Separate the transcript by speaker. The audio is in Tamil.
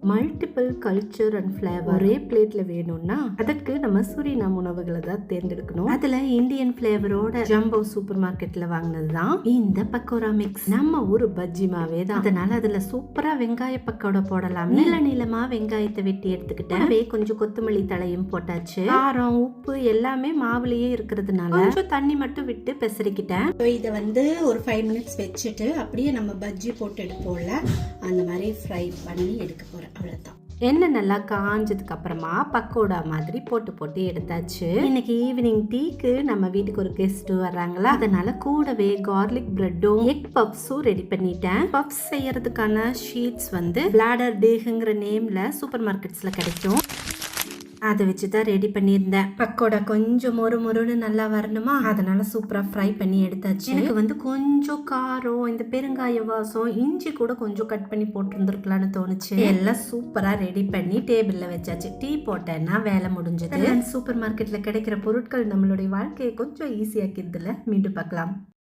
Speaker 1: மல்டிபிள் கல்ச்சர் அண்ட் ஃபிளேவர் ஒரே பிளேட்ல வேணும்னா அதற்கு நம்ம சூரினாம் உணவுகளை தான் தேர்ந்தெடுக்கணும். அதுல இந்தியன் ஃபிளேவரோட ஜம்போ சூப்பர் மார்க்கெட்ல வாங்கினது தான் இந்த பக்கோடா மிக்ஸ். நம்ம ஊரு பஜ்ஜி மாவே தான். அதனால அதுல சூப்பரா வெங்காய பக்கோடா போடலாம். நீளமா வெங்காயத்தை வெட்டி எடுத்துக்கிட்டேன். கொஞ்சம் கொத்தமல்லி தலையும் போட்டாச்சு. காரம் உப்பு எல்லாமே மாவுலயே இருக்கிறதுனால கொஞ்சம் தண்ணி மட்டும் விட்டு பெசரிக்கிட்டேன். இதை ஒரு 5 மினிட்ஸ் வச்சுட்டு அப்படியே நம்ம பஜ்ஜி போட்டு எடுப்போம்ல அந்த மாதிரி ஃப்ரை பண்ணி எடுக்க போறேன். அவ்வளவுதான். எண்ணெய் நல்லா காஞ்சதுக்கு அப்புறமா பக்கோடா மாதிரி போட்டு எடுத்தாச்சு. இன்னைக்கு ஈவினிங் டீக்கு நம்ம வீட்டுக்கு ஒரு கெஸ்ட் வர்றாங்களா, அதனால கூடவே கார்லிக் பிரெட்டும் எக் பப்ஸும் ரெடி பண்ணிட்டேன். பப்ஸ் செய்யறதுக்கான ஷீட்ஸ் பிளாடர் டேக்குங்கிற நேம்ல சூப்பர் மார்க்கெட்ஸ்ல கிடைக்கும். அதை வச்சுதான் ரெடி பண்ணியிருந்தேன். பக்கோடா கொஞ்சம் மொறுன்னு நல்லா வரணுமா, அதனால சூப்பரா ஃப்ரை பண்ணி எடுத்தாச்சு. எனக்கு கொஞ்சம் காரம், இந்த பெருங்காய வாசம், இஞ்சி கூட கொஞ்சம் கட் பண்ணி போட்டுருந்துருக்கலாம்னு தோணுச்சு. எல்லாம் சூப்பரா ரெடி பண்ணி டேபிள்ல வச்சாச்சு. டீ போட்டேன்னா வேலை முடிஞ்சது. சூப்பர் மார்க்கெட்ல கிடைக்கிற பொருட்கள் நம்மளுடைய வாழ்க்கையை கொஞ்சம் ஈஸியாக்கிடுதுல. மீண்டும் பார்க்கலாம்.